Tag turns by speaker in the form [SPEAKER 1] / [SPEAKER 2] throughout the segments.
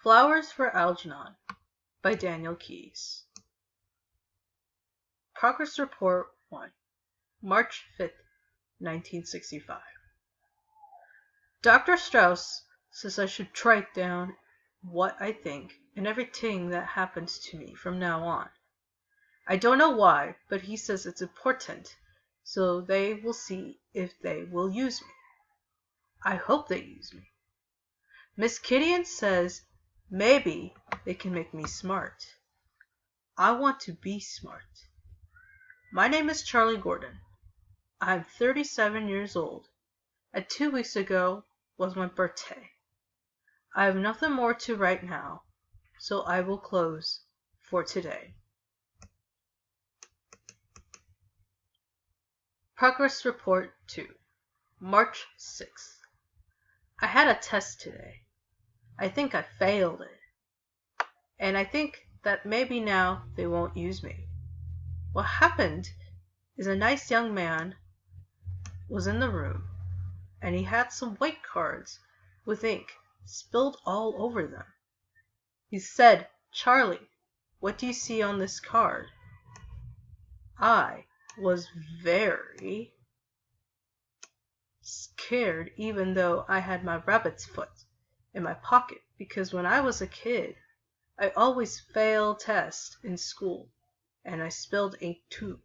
[SPEAKER 1] Flowers for Algernon by Daniel Keyes. Progress Report 1, March 5th, 1965. Dr. Strauss says I should write down what I think and everything that happens to me from now on. I don't know why, but he says it's important, so they will see if they will use me. I hope they use me. Miss Gideon says maybe they can make me smart. I want to be smart. My name is Charlie Gordon. I'm 37 years old, and 2 weeks ago was my birthday. I have nothing more to write now, so I will close for today. Progress Report 2, March 6th. I had a test today. I think I failed it. And I think that maybe now they won't use me. What happened is a nice young man was in the room, and he had some white cards with ink spilled all over them. He said, "Charlie, what do you see on this card?" I was very scared, even though I had my rabbit's foot in my pocket, because when I was a kid, I always failed tests in school, and I spilled ink too.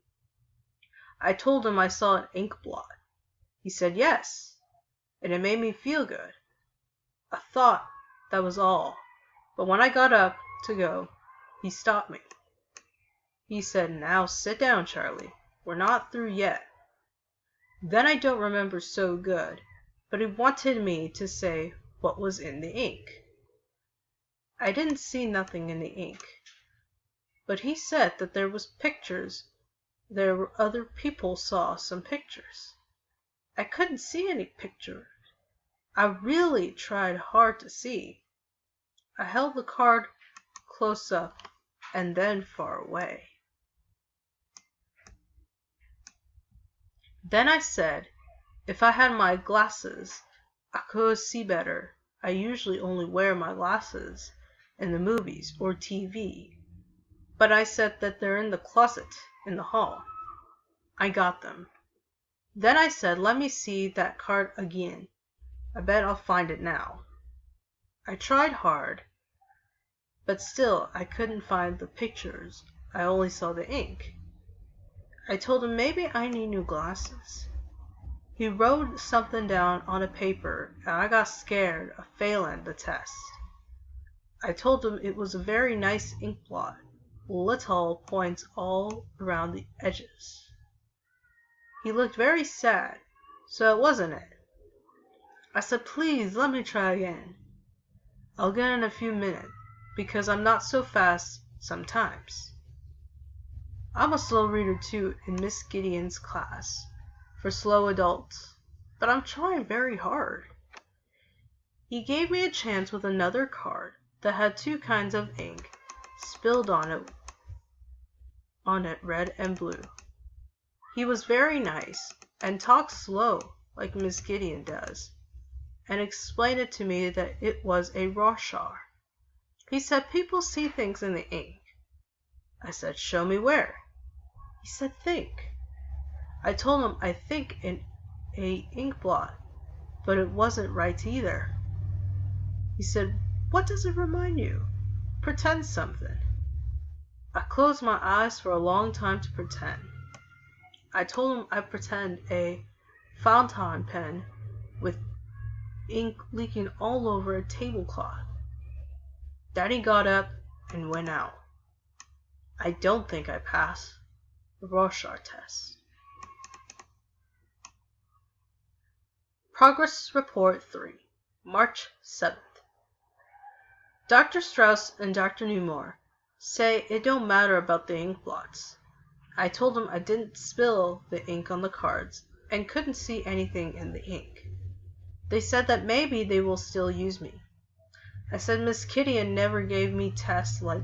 [SPEAKER 1] I told him I saw an ink blot. He said yes, and it made me feel good. I thought that was all, but when I got up to go, he stopped me. He said, "Now sit down, Charlie. We're not through yet." Then I don't remember so good, but he wanted me to say what was in the ink. I didn't see nothing in the ink, but he said that there was pictures. There were other people saw some pictures. I couldn't see any pictures. I really tried hard to see. I held the card close up and then far away. Then I said, if I had my glasses, I could see better. I usually only wear my glasses in the movies or TV. But I said that they're in the closet in the hall. I got them. Then I said, let me see that card again. I bet I'll find it now. I tried hard, but still I couldn't find the pictures. I only saw the ink. I told him maybe I need new glasses. He wrote something down on a paper, and I got scared of failing the test. I told him it was a very nice ink blot, little points all around the edges. He looked very sad, so it wasn't it. I said, please let me try again. I'll get in a few minutes, because I'm not so fast sometimes. I'm a slow reader too in Miss Gideon's class for slow adults, but I'm trying very hard. He gave me a chance with another card that had two kinds of ink spilled on it, red and blue. He was very nice and talked slow like Miss Gideon does, and explained it to me that it was a Rorschach. He said people see things in the ink. I said, show me where. He said, think. I told him I think in a ink blot, but it wasn't right either. He said, what does it remind you? Pretend something. I closed my eyes for a long time to pretend. I told him I'd pretend a fountain pen with ink leaking all over a tablecloth. Daddy got up and went out. I don't think I passed the Rorschach test. Progress Report 3, March 7th. Dr. Strauss and Dr. Newmore say it don't matter about the ink blots. I told them I didn't spill the ink on the cards and couldn't see anything in the ink. They said that maybe they will still use me. I said Miss Gideon never gave me tests like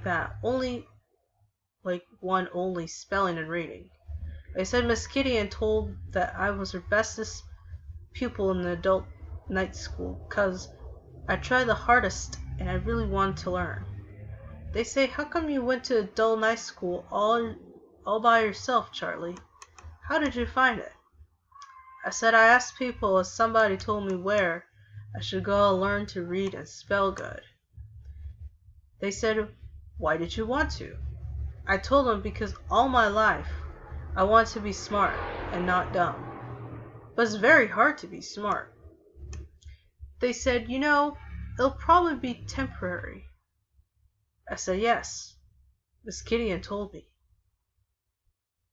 [SPEAKER 1] that, only spelling and reading. I said Miss Gideon told that I was her bestest pupil in the adult night school, 'cause I tried the hardest and I really wanted to learn. They say, how come you went to a dull night school all by yourself, Charlie? How did you find it? I said I asked people as somebody told me where I should go and learn to read and spell good. They said, why did you want to? I told them because all my life I wanted to be smart and not dumb. But it's very hard to be smart. They said, it'll probably be temporary. I said, yes, Miss Gideon told me.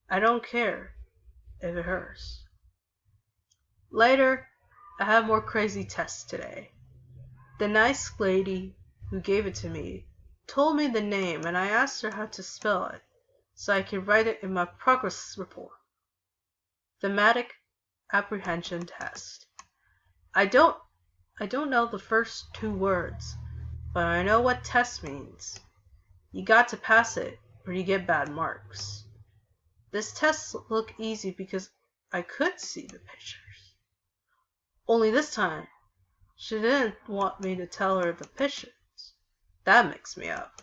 [SPEAKER 1] I don't care if it hurts. Later, I had more crazy tests today. The nice lady who gave it to me told me the name and I asked her how to spell it so I could write it in my progress report. Thematic apprehension test. I don't know the first 2 words, but I know what test means. You got to pass it or you get bad marks. This test looked easy because I could see the pictures. Only this time, she didn't want me to tell her the pictures. That mixed me up.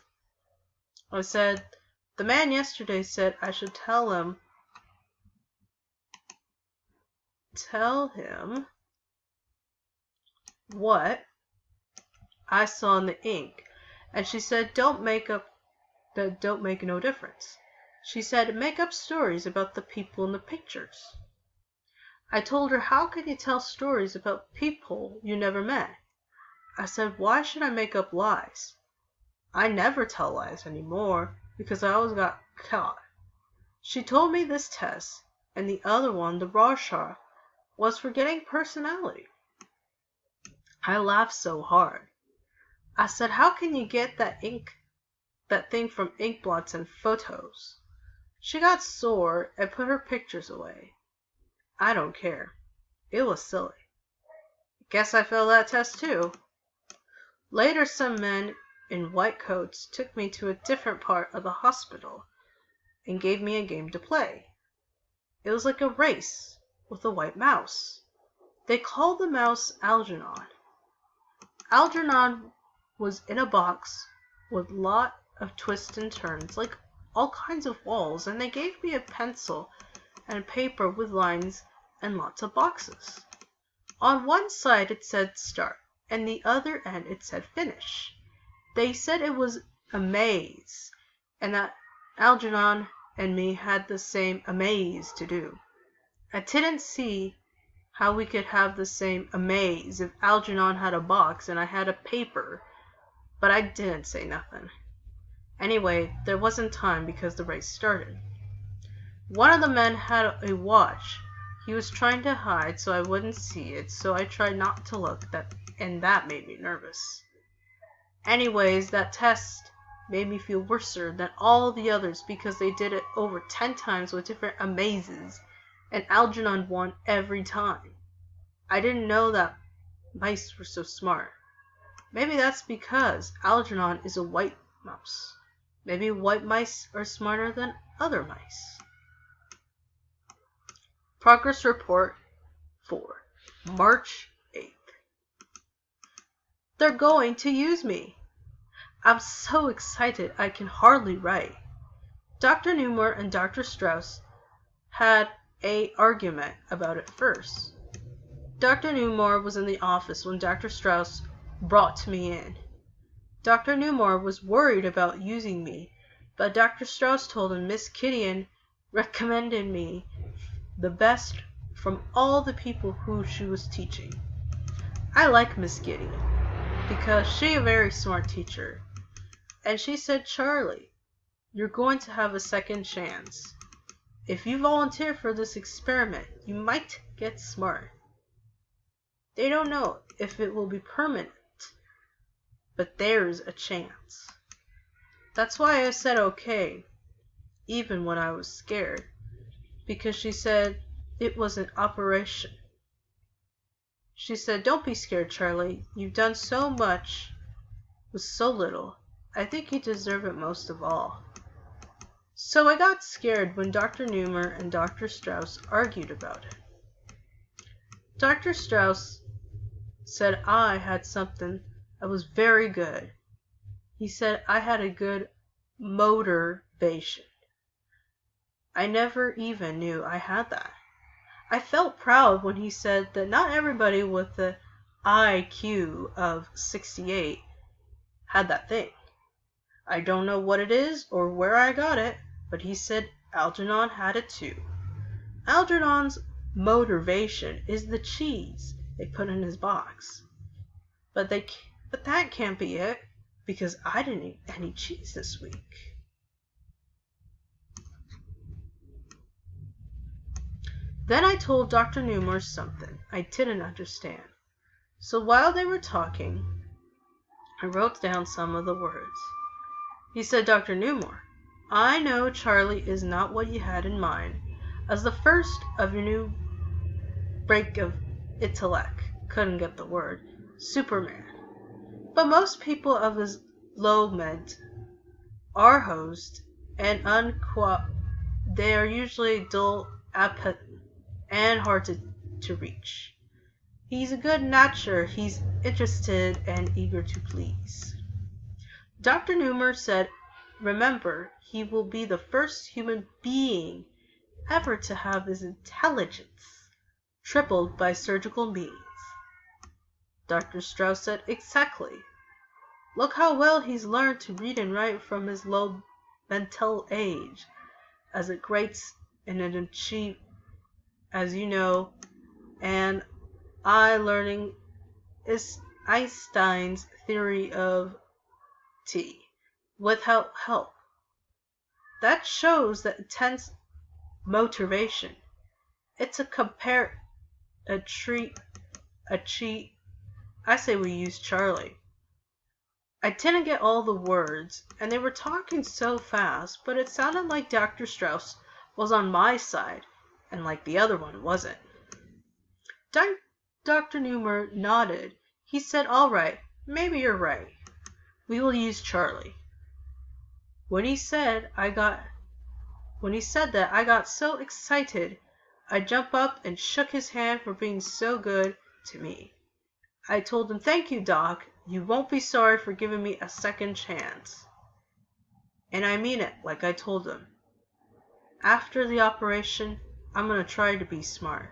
[SPEAKER 1] I said, the man yesterday said I should tell him what I saw in the ink. And she said, don't make no difference. She said, make up stories about the people in the pictures. I told her, how can you tell stories about people you never met? I said, why should I make up lies? I never tell lies anymore because I always got caught. She told me this test and the other one, the Rorschach, was for getting personality. I laughed so hard. I said, how can you get that thing from ink blots and photos? She got sore and put her pictures away. I don't care. It was silly. Guess I failed that test too. Later, some men in white coats took me to a different part of the hospital and gave me a game to play. It was like a race with a white mouse. They called the mouse Algernon. Algernon was in a box with a lot of twists and turns, like all kinds of walls, and they gave me a pencil and paper with lines and lots of boxes. On one side it said start, and the other end it said finish. They said it was a maze, and that Algernon and me had the same amaze to do. I didn't see how we could have the same amaze if Algernon had a box and I had a paper, but I didn't say nothing. Anyway, there wasn't time because the race started. One of the men had a watch. He was trying to hide so I wouldn't see it, so I tried not to look, and that made me nervous. Anyways, that test made me feel worser than all the others because they did it over 10 times with different amazes, and Algernon won every time. I didn't know that mice were so smart. Maybe that's because Algernon is a white mouse. Maybe white mice are smarter than other mice. Progress Report 4, March 8th. They're going to use me. I'm so excited I can hardly write. Dr. Newmore and Dr. Strauss had an argument about it first. Dr. Newmore was in the office when Dr. Strauss brought me in. Dr. Newmore was worried about using me, but Dr. Strauss told him Miss Gideon recommended me the best from all the people who she was teaching. I like Miss Gideon because she's a very smart teacher. And she said, Charlie, you're going to have a second chance. If you volunteer for this experiment, you might get smart. They don't know if it will be permanent, but there's a chance. That's why I said okay, even when I was scared, because she said it was an operation. She said, don't be scared, Charlie. You've done so much with so little. I think you deserve it most of all. So I got scared when Dr. Newmer and Dr. Strauss argued about it. Dr. Strauss said I had something I was very good. He said I had a good motivation. I never even knew I had that. I felt proud when he said that not everybody with the IQ of 68 had that thing. I don't know what it is or where I got it, but he said Algernon had it too. Algernon's motivation is the cheese they put in his box. But that can't be it, because I didn't eat any cheese this week. Then I told Dr. Newmore something I didn't understand. So while they were talking, I wrote down some of the words. He said, Dr. Newmore, I know Charlie is not what you had in mind as the first of your new break of intellect, couldn't get the word, Superman. But most people of his low ment are hosed and they are usually dull and hard to reach. He's a good nature. He's interested and eager to please. Dr. Newmore said, remember, he will be the first human being ever to have his intelligence tripled by surgical means. Dr. Strauss said, exactly. Look how well he's learned to read and write from his low mental age, as it grates in an achieve, as you know, and learning is Einstein's theory of T, without help. That shows that intense motivation. It's a cheat. I say we use Charlie. I didn't get all the words, and they were talking so fast, but it sounded like Dr. Strauss was on my side, and like the other one wasn't. Dr. Newmore nodded. He said, all right, maybe you're right. We will use Charlie. When he said that, I got so excited, I jumped up and shook his hand for being so good to me. I told him, thank you, Doc. You won't be sorry for giving me a second chance. And I mean it, like I told him. After the operation, I'm going to try to be smart.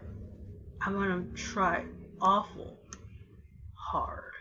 [SPEAKER 1] I'm going to try awful hard.